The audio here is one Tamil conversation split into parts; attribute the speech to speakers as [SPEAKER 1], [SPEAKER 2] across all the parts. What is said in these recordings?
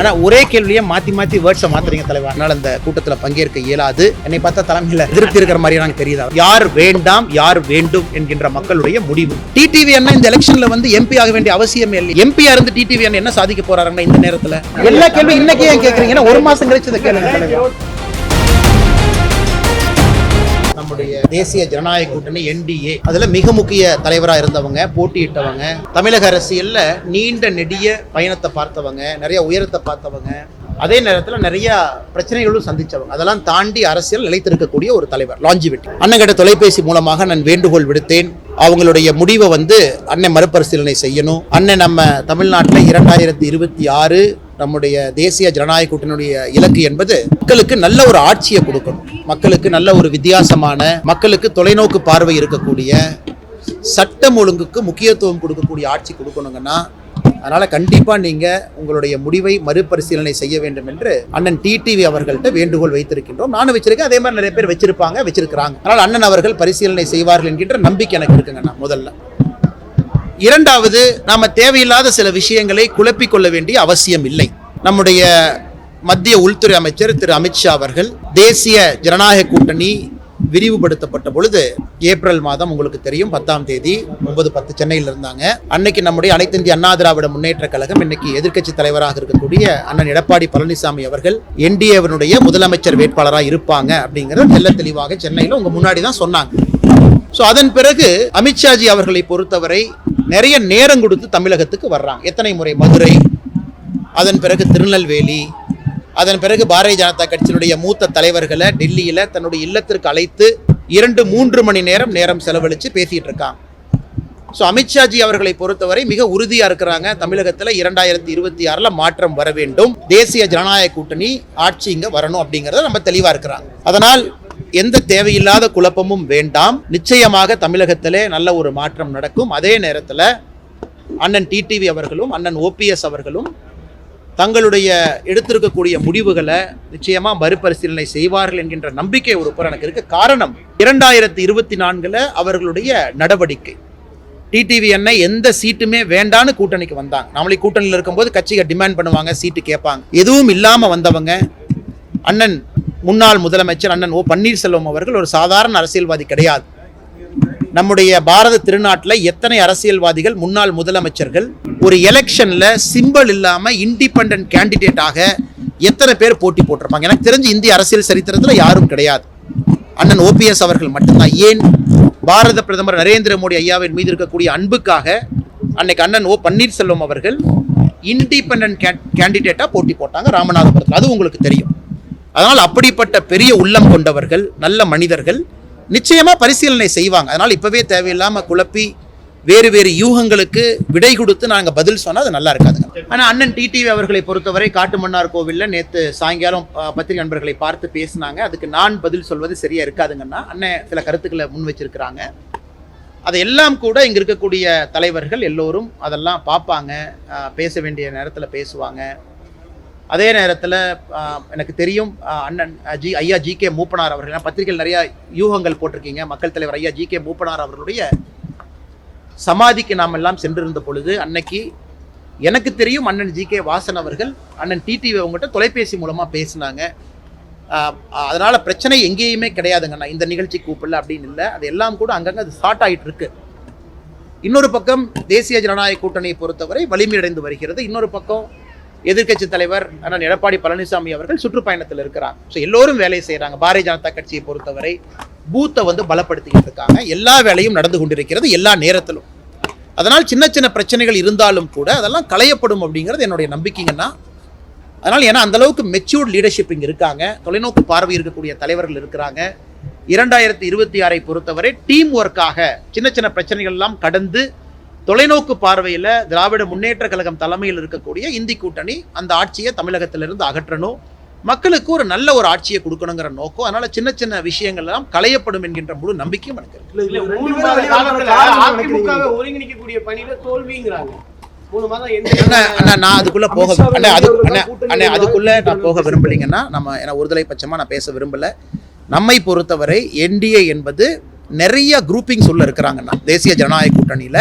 [SPEAKER 1] ஆனா ஒரே கேள்வியே மாத்தி வேர்ட்ஸை மாத்துறீங்க தலைவர். அதனால அந்த கூட்டத்துல பங்கேற்க இயலாது. என்னை பார்த்தா தலைமையில திருப்தி இருக்கிற மாதிரி எனக்கு தெரியுதா? யார் வேண்டாம் யார் வேண்டும் என்கின்ற மக்களுடைய முடிவு. டிடிவி அண்ணா இந்த எலெக்ஷன்ல வந்து எம்பி ஆக வேண்டிய அவசியமே இல்லை. எம்பியா இருந்து டிடிவி அண்ணா என்ன சாதிக்க போறாருன்னா இந்த நேரத்துல எல்லா கேள்வி இன்னைக்கே ஏன் கேக்குறீங்கன்னா ஒரு மாசம் கழிச்சு இதை கேளுங்க தலைவர். நம்முடைய தேசிய ஜனநாயக கூட்டணி NDA அதுல மிக முக்கிய தலைவராக இருந்தவங்க, போட்டியிட்டவங்க, தமிழக அரசியல்ல நீண்ட நெடிய பயணத்தை பார்த்தவங்க, நிறைய உயரத்தை பார்த்தவங்க, அதே நேரத்தில் நிறைய பிரச்சனைகளும் சந்திச்சவங்க. அதெல்லாம் தாண்டி அரசியல் நிலைத்திருக்கக்கூடிய ஒரு தலைவர், லாஞ்சிவிட்டி. அண்ணன் கிட்ட தொலைபேசி மூலமாக நான் வேண்டுகோள் விடுத்தேன். அவங்களுடைய முடிவை வந்து அண்ணன் மறுபரிசீலனை செய்யணும். அண்ணன் நம்ம தமிழ்நாட்டில் 2026 நம்முடைய தேசிய ஜனநாயக கூட்டணியுடைய இலக்கு என்பது மக்களுக்கு நல்ல ஒரு ஆட்சியை கொடுக்கணும், மக்களுக்கு நல்ல ஒரு வித்தியாசமான, மக்களுக்கு தொலைநோக்கு பார்வை இருக்கக்கூடிய, சட்டம் ஒழுங்குக்கு முக்கியத்துவம் கொடுக்கக்கூடிய ஆட்சி கொடுக்கணுங்கன்னா அதனால கண்டிப்பா நீங்க உங்களுடைய முடிவை மறுபரிசீலனை செய்ய வேண்டும் என்று அண்ணன் டிடிவி அவர்கள்ட்ட வேண்டுகோள் வைத்திருக்கின்றோம். நானும் வச்சிருக்கேன், அதே மாதிரி நிறைய பேர் வச்சிருக்கிறாங்க. அதனால் அண்ணன் அவர்கள் பரிசீலனை செய்வார்கள் என்கின்ற நம்பிக்கை எனக்கு இருக்குங்க. முதல்ல இரண்டாவது, நாம தேவையில்லாத சில விஷயங்களை குழப்பிக் கொள்ள வேண்டிய அவசியம் இல்லை. நம்முடைய மத்திய உள்துறை அமைச்சர் திரு அமித்ஷா அவர்கள் தேசிய ஜனநாயக கூட்டணி விரிவுபடுத்தப்பட்ட பொழுது ஏப்ரல் மாதம் உங்களுக்கு தெரியும் 10ஆம் தேதி 9-10 சென்னையில் இருந்தாங்க. அன்னைக்கு நம்முடைய அனைத்து இந்திய அண்ணா திராவிட முன்னேற்ற கழகம், இன்னைக்கு எதிர்க்கட்சி தலைவராக இருக்கக்கூடிய அண்ணன் எடப்பாடி பழனிசாமி அவர்கள் NDAவினுடைய முதலமைச்சர் வேட்பாளராக இருப்பாங்க அப்படிங்கிறத தெல்ல தெளிவாக சென்னையில் உங்க முன்னாடி தான் சொன்னாங்க. ஸோ அதன் பிறகு அமித்ஷாஜி அவர்களை பொறுத்தவரை நிறைய நேரம் கொடுத்து தமிழகத்துக்கு வர்றாங்க. எத்தனை முறை மதுரை, அதன் பிறகு திருநெல்வேலி, அதன் பிறகு பாரதிய ஜனதா கட்சியினுடைய மூத்த தலைவர்களை டெல்லியில தன்னுடைய இல்லத்திற்கு அழைத்து 2-3 மணி நேரம் செலவழித்து பேசிட்டு இருக்காங்க. ஸோ அமித்ஷாஜி அவர்களை பொறுத்தவரை மிக உறுதியா இருக்கிறாங்க. தமிழகத்தில் 2026 மாற்றம் வர வேண்டும், தேசிய ஜனநாயக கூட்டணி ஆட்சி இங்க வரணும் அப்படிங்கறத நம்ம தெளிவா இருக்கிறாங்க. அதனால் எந்த தேவையில்லாத குழப்பமும் வேண்டாம். நிச்சயமாக தமிழகத்திலே நல்ல ஒரு மாற்றம் நடக்கும். அதே நேரத்தில் அண்ணன் டிடிவி அவர்களும் அண்ணன் OPS அவர்களும் தங்களுடைய எடுத்திருக்கக்கூடிய முடிவுகளை நிச்சயமா மறுபரிசீலனை செய்வார்கள் என்கின்ற நம்பிக்கை ஒரு புறம் எனக்கு இருக்கு. காரணம் 2024 அவர்களுடைய நடவடிக்கை. டிடிவி அண்ணா எந்த சீட்டுமே வேண்டான்னு கூட்டணிக்கு வந்தாங்க. நம்மளே கூட்டணியில் இருக்கும்போது கட்சிகள் டிமாண்ட் பண்ணுவாங்க, சீட்டு கேட்பாங்க. எதுவும் இல்லாம வந்தவங்க அண்ணன் முன்னாள் முதலமைச்சர் அண்ணன் O பன்னீர்செல்வம் அவர்கள் ஒரு சாதாரண அரசியல்வாதி கிடையாது. நம்முடைய பாரத திருநாட்டில் எத்தனை அரசியல்வாதிகள், முன்னாள் முதலமைச்சர்கள் ஒரு எலெக்ஷன்ல சிம்பிள் இல்லாம இண்டிபெண்டன்ட் கேண்டிடேட்டாக எத்தனை பேர் போட்டி போட்டிருப்பாங்க? எனக்கு தெரிஞ்சு இந்திய அரசியல் சரித்திரத்தில் யாரும் கிடையாது. அண்ணன் OPS அவர்கள் மட்டும்தான். ஏன்? பாரத பிரதமர் நரேந்திர மோடி ஐயாவின் மீது இருக்கக்கூடிய அன்புக்காக அன்னைக்கு அண்ணன் O பன்னீர்செல்வம் அவர்கள் இண்டிபெண்டன்ட் கேண்டிடேட்டா போட்டி போட்டாங்க ராமநாதபுரத்தில். அது உங்களுக்கு தெரியும். அதனால் அப்படிப்பட்ட பெரிய உள்ளம் கொண்டவர்கள், நல்ல மனிதர்கள் நிச்சயமா பரிசீலனை செய்வாங்க. அதனால் இப்பவே தேவையில்லாம குழப்பி வேறு யூகங்களுக்கு விடை கொடுத்து நாங்கள் பதில் சொன்னால் அது நல்லா இருக்காதுங்க. ஆனால் அண்ணன் டிடிவி அவர்களை பொறுத்தவரை காட்டுமன்னார் கோவிலில் நேற்று சாயங்காலம் பத்திரிகை நண்பர்களை பார்த்து பேசினாங்க. அதுக்கு நான் பதில் சொல்வது சரியா இருக்காதுங்கன்னா அண்ணன் சில கருத்துக்களை முன் வச்சிருக்கிறாங்க. அதையெல்லாம் கூட இங்கே இருக்கக்கூடிய தலைவர்கள் எல்லோரும் அதெல்லாம் பார்ப்பாங்க, பேச வேண்டிய நேரத்தில் பேசுவாங்க. அதே நேரத்தில் எனக்கு தெரியும் அண்ணன் ஐயா GK மூப்பனார் அவர்கள், பத்திரிகையில் நிறைய யூகங்கள் போட்டிருக்கீங்க. மக்கள் தலைவர் ஐயா GK மூப்பனார் அவர்களுடைய சமாதிக்கு நாம் எல்லாம் சென்றிருந்த பொழுது அன்னைக்கு எனக்கு தெரியும் அண்ணன் GK வாசன் அவர்கள் அண்ணன் டிடிவி அவங்ககிட்ட தொலைபேசி மூலமாக பேசினாங்க. அதனால பிரச்சனை எங்கேயுமே கிடையாதுங்கண்ணா, இந்த நிகழ்ச்சி கூப்பிடல அப்படின்னு இல்லை. அது எல்லாம் கூட அங்கங்கே அது ஸ்டார்ட் ஆகிட்டு இருக்கு. இன்னொரு பக்கம் தேசிய ஜனநாயக கூட்டணியை பொறுத்தவரை வலிமையடைந்து வருகிறது. இன்னொரு பக்கம் எதிர்க்கட்சி தலைவர் அண்ணன் எடப்பாடி பழனிசாமி அவர்கள் சுற்றுப்பயணத்தில் இருக்கிறாங்க. ஸோ எல்லோரும் வேலை செய்கிறாங்க. பாரதிய ஜனதா கட்சியை பொறுத்தவரை பூத்தை வந்து பலப்படுத்திக்கிட்டு இருக்காங்க. எல்லா வேலையும் நடந்து கொண்டிருக்கிறது எல்லா நேரத்திலும். அதனால் சின்ன பிரச்சனைகள் இருந்தாலும் கூட அதெல்லாம் களையப்படும் அப்படிங்கிறது என்னுடைய நம்பிக்கைங்கன்னா. அதனால் ஏன்னா அந்த அளவுக்கு மெச்சூர்ட் லீடர்ஷிப் இங்கே இருக்காங்க, தொலைநோக்கு பார்வை இருக்கக்கூடிய தலைவர்கள் இருக்கிறாங்க. 2026 பொறுத்தவரை டீம் ஒர்க்காக சின்ன பிரச்சனைகள் எல்லாம் கடந்து தொலைநோக்கு பார்வையில் திராவிட முன்னேற்ற கழகம் தலைமையில் இருக்கக்கூடிய இந்தி கூட்டணி அந்த ஆட்சியை தமிழகத்திலிருந்து அகற்றணும், மக்களுக்கு ஒரு நல்ல ஒரு ஆட்சியை கொடுக்கணுங்கிற நோக்கம். அதனால சின்ன விஷயங்கள் எல்லாம் களையப்படும் என்கின்ற முழு நம்பிக்கையும் எனக்கு இருக்கு. நான் அதுக்குள்ள நான் போக விரும்பலைங்கன்னா நம்ம ஒருதலை பட்சமா நான் பேச விரும்பல. நம்மை பொறுத்தவரை NDA என்பது நிறைய குரூப்பிங்ஸ் உள்ள இருக்கிறாங்கன்னா தேசிய ஜனநாயக கூட்டணியில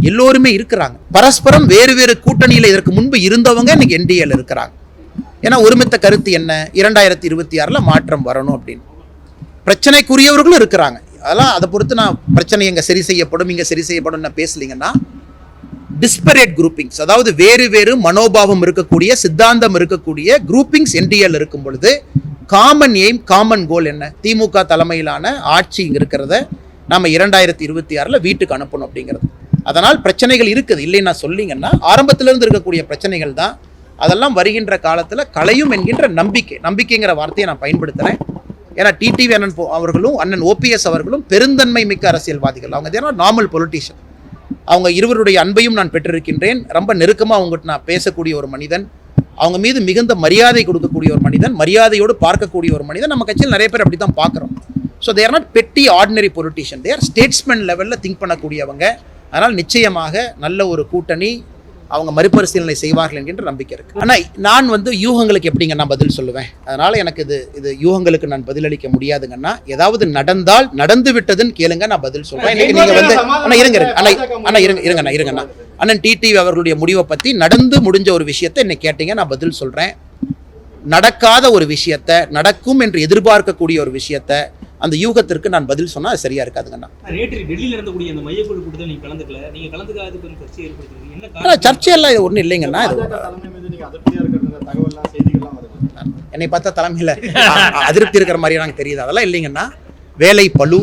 [SPEAKER 1] எல்லோருமே இருக்கிறாங்க. பரஸ்பரம் வேறு கூட்டணியில இதற்கு முன்பு இருந்தவங்க இன்னைக்கு NDAல இருக்கிறாங்க. ஏன்னா ஒருமித்த கருத்து என்ன, 2026 மாற்றம் வரணும் அப்படின்னு. பிரச்சனைக்குரியவர்களும் இருக்கிறாங்க. அதெல்லாம் அதை பொறுத்து நான் பிரச்சனை எங்கே சரி செய்யப்படும் இங்கே சரி செய்யப்படும் நான் பேசலிங்கன்னா, டிஸ்பரேட் குரூப்பிங்ஸ், அதாவது வேறு வேறு மனோபாவம் இருக்கக்கூடிய சித்தாந்தம் இருக்கக்கூடிய குரூப்பிங்ஸ் என்டிஏல இருக்கும் பொழுது காமன் எய்ம் காமன் கோல் என்ன, திமுக தலைமையிலான ஆட்சி இருக்கிறத நம்ம 2026 வீட்டுக்கு அனுப்பணும் அப்படிங்கிறது. அதனால் பிரச்சனைகள் இருக்குது இல்லைன்னு நான் சொல்லிங்கன்னா, ஆரம்பத்திலிருந்து இருக்கக்கூடிய பிரச்சனைகள் தான். அதெல்லாம் வருகின்ற காலத்தில் களையும் என்கின்ற நம்பிக்கைங்கிற வார்த்தையை நான் பயன்படுத்துகிறேன். ஏன்னா டிடிவி அண்ணன் அவர்களும் அண்ணன் ஓபிஎஸ் அவர்களும் பெருந்தன்மை மிக்க அரசியல்வாதிகள். அவங்க நார்மல் பொலிட்டீஷியன். அவங்க இருவருடைய அன்பையும் நான் பெற்றிருக்கின்றேன். ரொம்ப நெருக்கமாக அவங்ககிட்ட நான் பேசக்கூடிய ஒரு மனிதன், அவங்க மீது மிகுந்த மரியாதை கொடுக்கக்கூடிய ஒரு மனிதன், மரியாதையோடு பார்க்கக்கூடிய ஒரு மனிதன். நம்ம கட்சியில் நிறைய பேர் அப்படி தான் பார்க்குறோம். ஸோ தே ஆர் நாட் பெட்டி ordinary politician, they are statesman லெவலில் திங்க் பண்ணக்கூடியவங்க. அதனால் நிச்சயமாக நல்ல ஒரு கூட்டணி அவங்க மறுபரிசீலனை செய்வார்கள் என்கின்ற நம்பிக்கை இருக்குது. ஆனால் நான் யூகங்களுக்கு எப்படிங்க நான் பதில் சொல்லுவேன்? அதனால் எனக்கு இது யூகங்களுக்கு நான் பதிலளிக்க முடியாதுங்கன்னா, ஏதாவது நடந்தால் நடந்து விட்டதுன்னு கேளுங்க, நான் பதில் சொல்கிறேன். இன்னைக்கு நீங்கள் இருங்கண்ணா அண்ணன் டிடிவி அவர்களுடைய முடிவை பற்றி நடந்து முடிஞ்ச ஒரு விஷயத்தை இன்னைக்கு கேட்டீங்க, நான் பதில் சொல்கிறேன். நடக்காத ஒரு விஷயத்தை நடக்கும் என்று எதிர்பார்க்கக்கூடிய ஒரு விஷயத்தை அந்த யூகத்திற்கு நான் பதில் சொன்னால் அது சரியா இருக்காதுங்கண்ணா. சர்ச்சையெல்லாம் இது ஒன்றும் இல்லைங்கண்ணா. என்னை பார்த்தா தலைமையில் அதிருப்தி இருக்கிற மாதிரி எனக்கு தெரியுது. அதெல்லாம் இல்லைங்கண்ணா. வேலை பளு,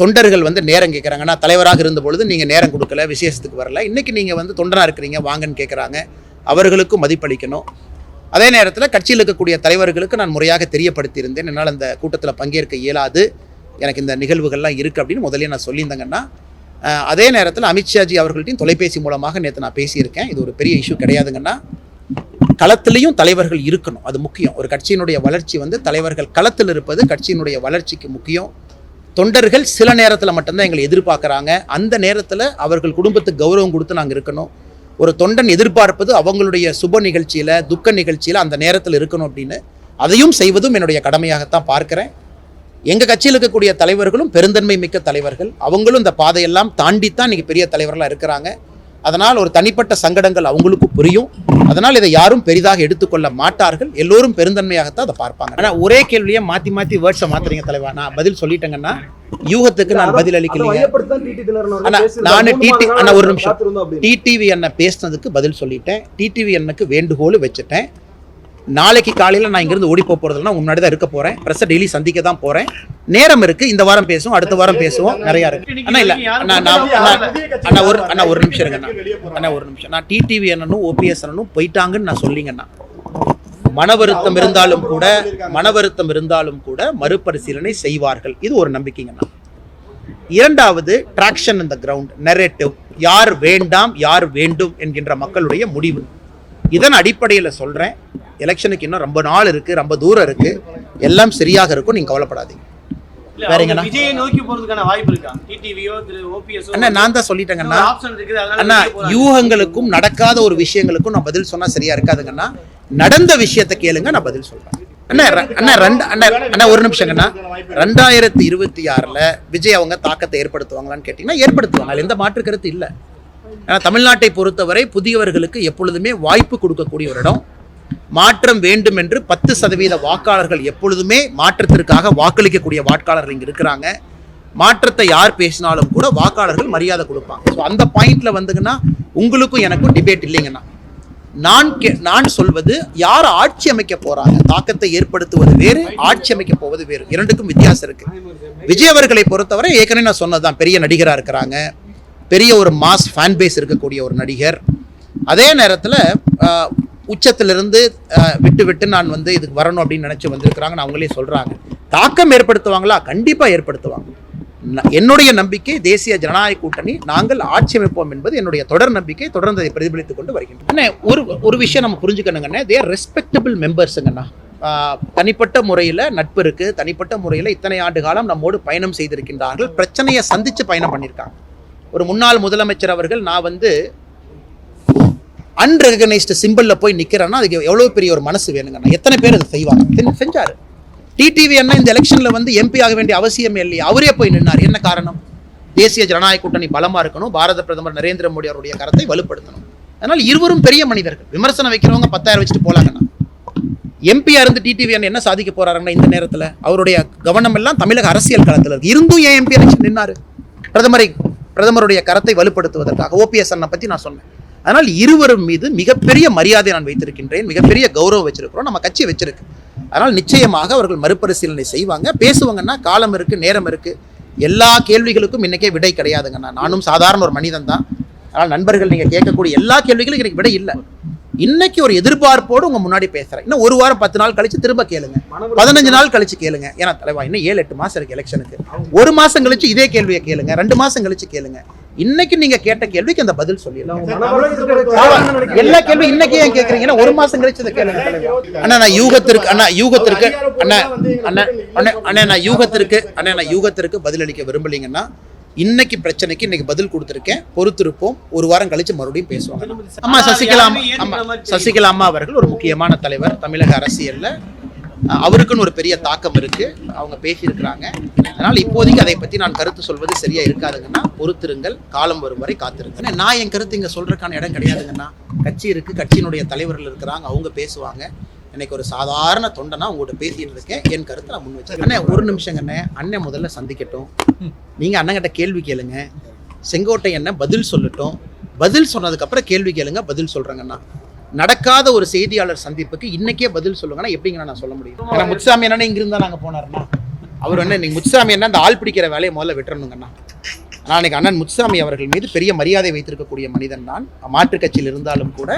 [SPEAKER 1] தொண்டர்கள் நேரம் கேட்குறாங்கன்னா, தலைவராக இருந்த பொழுது நீங்கள் நேரம் கொடுக்கல, விசேஷத்துக்கு வரல, இன்றைக்கி நீங்கள் தொண்டராக இருக்கிறீங்க வாங்கன்னு கேட்குறாங்க. அவர்களுக்கும் மதிப்பளிக்கணும். அதே நேரத்தில் கட்சியில் இருக்கக்கூடிய தலைவர்களுக்கு நான் முறையாக தெரியப்படுத்தியிருந்தேன், என்னால் அந்த கூட்டத்தில் பங்கேற்க இயலாது, எனக்கு இந்த நிகழ்வுகள்லாம் இருக்குது அப்படின்னு முதலே நான் சொல்லியிருந்தேங்கன்னா. அதே நேரத்தில் அமித்ஷாஜி அவர்கள்ட்டையும் தொலைபேசி மூலமாக நேற்று நான் பேசியிருக்கேன். இது ஒரு பெரிய இஷ்யூ கிடையாதுங்கன்னா. களத்திலையும் தலைவர்கள் இருக்கணும், அது முக்கியம். ஒரு கட்சியினுடைய வளர்ச்சி தலைவர்கள் களத்தில் இருப்பது கட்சியினுடைய வளர்ச்சிக்கு முக்கியம். தொண்டர்கள் சில நேரத்தில் மட்டும்தான் எங்களை எதிர்பார்க்குறாங்க. அந்த நேரத்தில் அவர்கள் குடும்பத்துக்கு கௌரவம் கொடுத்து நாங்கள் இருக்கணும். ஒரு தொண்டன் எதிர்பார்ப்பது அவங்களுடைய சுப நிகழ்ச்சியில் துக்க நிகழ்ச்சியில் அந்த நேரத்தில் இருக்கணும் அப்படின்னு. அதையும் செய்வதும் என்னுடைய கடமையாகத்தான் பார்க்குறேன். எங்கள் கட்சியில் இருக்கக்கூடிய தலைவர்களும் பெருந்தன்மை மிக்க தலைவர்கள். அவங்களும் இந்த பாதையெல்லாம் தாண்டித்தான் இன்றைக்கி பெரிய தலைவர்களாக இருக்கிறாங்க. அதனால் ஒரு தனிப்பட்ட சங்கடங்கள் அவங்களுக்கும் புரியும். அதனால் இதை யாரும் பெரிதாக எடுத்துக்கொள்ள மாட்டார்கள். எல்லோரும் பெருந்தன்மையாகத்தான் அதை பார்ப்பாங்க. ஆனால் ஒரே கேள்வியை மாற்றி வேர்ட்ஸை மாற்றுறீங்க தலைவா. நான் பதில் சொல்லிட்டேங்கன்னா யூகத்துக்கு நான் பதில் அளிக்கலைங்க. நான் ஒரு நிமிஷம், டிடிவி அண்ணன் பேசினதுக்கு பதில் சொல்லிட்டேன். டிடிவி அண்ணனுக்கு வேண்டுகோள் வச்சுட்டேன். நாளைக்கு காலையில் நான் இங்கிருந்து ஓடி போகிறதுனா முன்னாடி தான் இருக்க போகிறேன். ப்ரெஸ்ஸை டெய்லி சந்திக்க தான் போகிறேன். நேரம் இருக்குது. இந்த வாரம் பேசுவோம், அடுத்த வாரம் பேசுவோம், நிறையா இருக்குது. அண்ணா இல்லை அண்ணா ஒரு நிமிஷம் இருங்கண்ணா. அண்ணா ஒரு நிமிஷம். நான் டிடிவி அண்ணனும் ஓபிஎஸ் அண்ணனும் போயிட்டாங்கன்னு நான் சொல்லிங்கண்ணா. மன வருத்தம் இருந்தாலும் கூட மறுபரிசீலனை செய்வார்கள். இது ஒரு நம்பிக்கைங்கண்ணா. இரண்டாவது, traction in the ground, narrative, யார் வேண்டாம் யார் வேண்டும் என்கின்ற மக்களுடைய முடிவு. இதன் அடிப்படையில் சொல்கிறேன், எலெக்ஷனுக்கு இன்னும் ரொம்ப நாள் இருக்குது, ரொம்ப தூரம் இருக்குது, எல்லாம் சரியாக இருக்கும், நீங்கள் கவலைப்படாதீங்க. வேறங்கண்ணா அண்ணா நான் தான் சொல்லிட்டேங்கண்ணா. அண்ணா யூகங்களுக்கும் நடக்காத ஒரு விஷயங்களுக்கும் நான் பதில் சொன்னால் சரியா இருக்காதுங்கண்ணா. நடந்த விஷயத்தை கேளுங்க, நான் பதில் சொல்றேன். அண்ணா ஒரு நிமிஷங்கண்ணா. 2026 விஜய் அவங்க தாக்கத்தை ஏற்படுத்துவாங்களான்னு கேட்டீங்கன்னா ஏற்படுத்துவாங்க, எந்த மாற்று கருத்து இல்லை. ஏன்னா தமிழ்நாட்டை பொறுத்தவரை புதியவர்களுக்கு எப்பொழுதுமே வாய்ப்பு கொடுக்கக்கூடிய ஒரு இடம். மாற்றம் வேண்டும் என்று 10% வாக்காளர்கள் எப்பொழுதுமே மாற்றத்திற்காக வாக்களிக்கக்கூடிய வாக்காளர்கள் இங்கே இருக்கிறாங்க. மாற்றத்தை யார் பேசினாலும் கூட வாக்காளர்கள் மரியாதை கொடுப்பாங்க. ஸோ அந்த பாயிண்ட்ல உங்களுக்கும் எனக்கும் டிபேட் இல்லைங்கண்ணா. நான் சொல்வது, யார் ஆட்சி அமைக்க போறாங்க, தாக்கத்தை ஏற்படுத்துவது வேறு, ஆட்சி அமைக்க போவது வேறு, இரண்டுக்கும் வித்தியாசம் இருக்கு. விஜய் அவர்களை பொறுத்தவரை ஏற்கனவே நான் சொன்னதுதான், பெரிய நடிகராக இருக்கிறாங்க, பெரிய ஒரு மாஸ் ஃபேன் பேஸ் இருக்கக்கூடிய ஒரு நடிகர். அதே நேரத்தில் உச்சத்திலிருந்து விட்டு நான் இதுக்கு வரணும் அப்படின்னு நினைச்சு வந்திருக்கிறாங்கன்னு அவங்களே சொல்றாங்க. தாக்கம் ஏற்படுத்துவாங்களா? கண்டிப்பா ஏற்படுத்துவாங்க. என்னுடைய நம்பிக்கை, தேசிய ஜனநாயக கூட்டணி நாங்கள் ஆட்சி அமைப்போம் என்பது என்னுடைய தொடர் நம்பிக்கை. தொடர்ந்து அதை பிரதிபலித்துக் கொண்டு வருகின்றன. ஒரு விஷயம் நம்ம புரிஞ்சுக்கணுங்கண்ணே, தே ஆர் ரெஸ்பெக்டபிள் மெம்பர்ஸுங்கண்ணா. தனிப்பட்ட முறையில் நட்பு இருக்கு, தனிப்பட்ட முறையில் இத்தனை ஆண்டு காலம் நம்மோடு பயணம் செய்திருக்கின்றார்கள், பிரச்சனையை சந்திச்சு பயணம் பண்ணியிருக்காங்க. ஒரு முன்னாள் முதலமைச்சர் அவர்கள், நான் அன்ரெகனைஸ்டு சிம்பிள்ல போய் நிக்கிறேன்னா அதுக்கு எவ்வளவு பெரிய ஒரு மனசு வேணுங்கண்ணா. எத்தனை பேர் அதை செய்வாங்க? செஞ்சாரு. டிடிவி அண்ணா இந்த எலெக்ஷன்ல எம்பி ஆக வேண்டிய அவசியமே இல்லையா, அவரே போய் நின்னார். என்ன காரணம்? தேசிய ஜனநாயக கூட்டணி பலமா இருக்கணும், பாரத பிரதமர் நரேந்திர மோடி அவருடைய கரத்தை வலுப்படுத்தணும். அதனால் இருவரும் பெரிய மனிதர்கள். விமர்சனம் வைக்கிறவங்க 10,000 வச்சுட்டு போலாங்கண்ணா. எம்பியா இருந்து டிடிவி என்ன சாதிக்க போறாருன்னா இந்த நேரத்தில் அவருடைய கவனம் எல்லாம் தமிழக அரசியல் களத்தில் இருக்கு. இருந்தும் ஏன் எம்பி எலெக்ஷன் நின்னாரு? பிரதமருடைய கரத்தை வலுப்படுத்துவதற்காக. ஓபிஎஸ் அண்ணனை பற்றி நான் சொன்னேன். அதனால் இருவரும் மீது மிகப்பெரிய மரியாதை நான் வைத்திருக்கின்றேன், மிகப்பெரிய கௌரவம் வச்சிருக்கிறோம், நம்ம கட்சி வச்சிருக்கு. அதனால் நிச்சயமாக அவர்கள் மறுபரிசீலனை செய்வாங்க, பேசுவாங்கன்னா காலம் இருக்கு, நேரம் இருக்கு. எல்லா கேள்விகளுக்கும் இன்னைக்கே விடை கிடையாதுங்கண்ணா. நானும் சாதாரண ஒரு மனிதன் தான். அதனால் நண்பர்கள் நீங்க கேட்கக்கூடிய எல்லா கேள்விகளும் எனக்கு விடை இல்லை. இன்னைக்கு ஒரு எதிர்பார்ப்போடு உங்க முன்னாடி பேசுறேன். இன்னும் ஒரு வாரம் 10 நாள் கழிச்சு திரும்ப கேளுங்க, 15 நாள் கழிச்சு கேளுங்க. ஏன்னா தலைவா இன்னும் 7-8 மாசம் இருக்கு எலெக்ஷனுக்கு. ஒரு மாசம் கழிச்சு இதே கேள்வியை கேளுங்க, 2 மாசம் கழிச்சு கேளுங்க. இன்னைக்கு நீங்க கேட்ட கேள்விக்கு அந்த பதில் சொல்லிடலாம். எல்லா கேள்வி இன்னைக்கு ஏன் கேக்குறீங்கன்னா ஒரு மாசம் கழிச்சு இதை கேளுங்க. அண்ணா நான் யூகத்திற்கு பதிலளிக்க விரும்பலீங்கன்னா இன்னைக்கு பிரச்சனைக்கு இன்னைக்கு பதில் கொடுத்திருக்கேன், பொறுத்திருப்போம். ஒரு வாரம் கழிச்சு மறுபடியும் பேசுவாங்க. அம்மா சசிகலா அம்மா அவர்கள் ஒரு முக்கியமான தலைவர் தமிழக அரசியல்ல. அவருக்குன்னு ஒரு பெரிய தாக்கம் இருக்கு, அவங்க பேசியிருக்கிறாங்க. அதனால இப்போதைக்கு அதை பத்தி நான் கருத்து சொல்வது சரியா இருக்காதுங்கன்னா பொறுத்திருங்கள், காலம் வரும் வரை காத்திருங்க. நான் என் கருத்து இங்க சொல்றதுக்கான இடம் கிடையாதுங்கன்னா. கட்சி இருக்கு, கட்சியினுடைய தலைவர்கள் இருக்கிறாங்க, அவங்க பேசுவாங்க. எனக்கு ஒரு சாதாரண தொண்டனா உங்கள்கிட்ட பேசிட்டு இருக்கேன், என் கருத்தை நான் முன் வச்சேன். அண்ணே ஒரு நிமிஷங்க அண்ணன் முதல்ல சந்திக்கட்டும், நீங்க அண்ணங்கிட்ட கேள்வி கேளுங்க, செங்கோட்டை என்ன பதில் சொல்லட்டும், பதில் சொன்னதுக்கு அப்புறம் கேள்வி கேளுங்க, பதில் சொல்றேங்கண்ணா. நடக்காத ஒரு செய்தியாளர் சந்திப்புக்கு இன்னைக்கே பதில் சொல்லுங்கன்னா எப்படிங்கண்ணா நான் சொல்ல முடியும்? ஏன்னா முத்துசாமி என்ன இங்க இருந்தா நாங்க போனாருன்னா அவர் என்ன நீங்க முத்துசாமி என்ன அந்த ஆள் பிடிக்கிற வேலையை முதல்ல விட்டுறணுங்கண்ணா. நான் அன்னைக்கு அண்ணன் முத்துசாமி அவர்கள் மீது பெரிய மரியாதை வைத்திருக்கக்கூடிய மனிதன் நான். மாற்றுக் கட்சியில் இருந்தாலும் கூட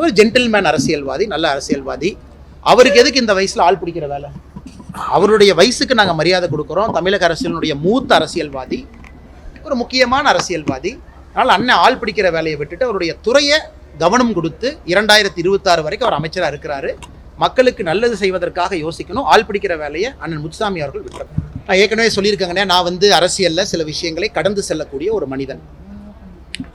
[SPEAKER 1] ஒரு ஜென்டில்மேன் அரசியல்வாதி, நல்ல அரசியல்வாதி. அவருக்கு எதுக்கு இந்த வயசுல ஆள் பிடிக்கிற வேலை? அவருடைய வயசுக்கு நாங்கள் மரியாதை கொடுக்குறோம். தமிழக அரசியலினுடைய மூத்த அரசியல்வாதி, ஒரு முக்கியமான அரசியல்வாதி. அதனால் அண்ணன் ஆள் பிடிக்கிற வேலையை விட்டுட்டு அவருடைய துறையை கவனம் கொடுத்து 2026 வரைக்கும் அவர் அமைச்சராக இருக்கிறாரு. மக்களுக்கு நல்லது செய்வதற்காக யோசிக்கணும். ஆள் பிடிக்கிற வேலையை அண்ணன் முத்துசாமி அவர்கள் விட்டுறாரு. நான் ஏற்கனவே சொல்லியிருக்கேங்கண்ணே, நான் அரசியலில் சில விஷயங்களை கடந்து செல்லக்கூடிய ஒரு மனிதன்.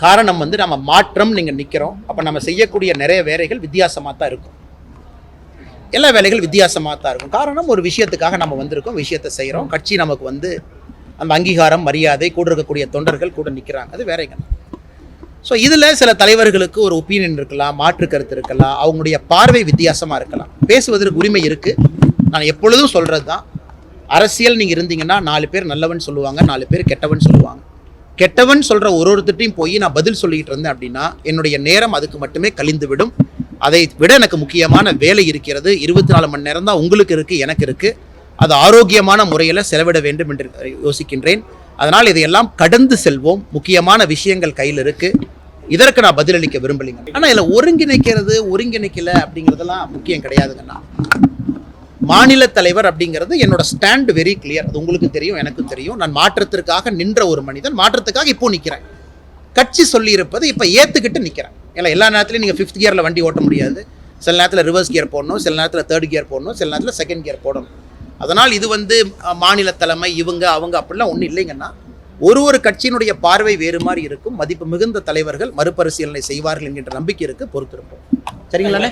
[SPEAKER 1] காரணம் நம்ம மாற்றம் நீங்கள் நிற்கிறோம். அப்போ நம்ம செய்யக்கூடிய நிறைய வேலைகள் வித்தியாசமாக தான் இருக்கும். எல்லா வேலைகள் வித்தியாசமாக தான் இருக்கும். காரணம் ஒரு விஷயத்துக்காக நம்ம வந்திருக்கோம், விஷயத்தை செய்கிறோம். கட்சி நமக்கு அந்த அங்கீகாரம், மரியாதை, கூட இருக்கக்கூடிய தொண்டர்கள் கூட நிற்கிறாங்க, அது வேறைங்க. ஸோ இதில் சில தலைவர்களுக்கு ஒரு ஒப்பீனியன் இருக்கலாம், மாற்று கருத்து இருக்கலாம், அவங்களுடைய பார்வை வித்தியாசமாக இருக்கலாம். பேசுவதற்கு உரிமை இருக்குது. நான் எப்பொழுதும் சொல்கிறது தான், அரசியல் நீங்கள் இருந்தீங்கன்னா 4 பேர் நல்லவன் சொல்லுவாங்க, 4 பேர் கெட்டவன் சொல்லுவாங்க. கெட்டவன் சொல்கிற ஒருத்தட்டையும் போய் நான் பதில் சொல்லிக்கிட்டு இருந்தேன் அப்படின்னா என்னுடைய நேரம் அதுக்கு மட்டுமே கழிந்து விடும். அதை விட எனக்கு முக்கியமான வேலை இருக்கிறது. 24 மணி நேரம் தான் உங்களுக்கு இருக்குது, எனக்கு இருக்குது. அது ஆரோக்கியமான முறையில் செலவிட வேண்டும் என்று யோசிக்கின்றேன். அதனால் இதையெல்லாம் கடந்து செல்வோம். முக்கியமான விஷயங்கள் கையில் இருக்குது, இதற்கு நான் பதிலளிக்க விரும்பலைங்க. ஆனால் இதில் ஒருங்கிணைக்கல அப்படிங்கிறதெல்லாம் முக்கியம் கிடையாதுங்கண்ணா. மாநில தலைவர் அப்படிங்கிறது என்னோட ஸ்டாண்ட் வெரி கிளியர். அது உங்களுக்கு தெரியும், எனக்கும் தெரியும். நான் மாற்றத்திற்காக நின்ற ஒரு மனிதன், மாற்றத்துக்காக இப்போ நிற்கிறேன். கட்சி சொல்லியிருப்பது இப்போ ஏற்றுக்கிட்டு நிற்கிறேன். ஏன்னா எல்லா நேரத்துலையும் நீங்கள் 5th கியரில் வண்டி ஓட்ட முடியாது. சில நேரத்தில் ரிவர்ஸ் கியர் போடணும், சில நேரத்தில் 3rd கியர் போடணும், சில நேரத்தில் 2nd கியர் போடணும். அதனால் இது மாநில தலைமை இவங்க அவங்க அப்படிலாம் ஒன்றும் இல்லைங்கன்னா. ஒரு கட்சியினுடைய பார்வை வேறு மாதிரி இருக்கும். மதிப்பு மிகுந்த தலைவர்கள் மறுபரிசீலனை செய்வார்கள் என்கின்ற நம்பிக்கை இருக்குது. பொறுத்திருப்போம். சரிங்களா?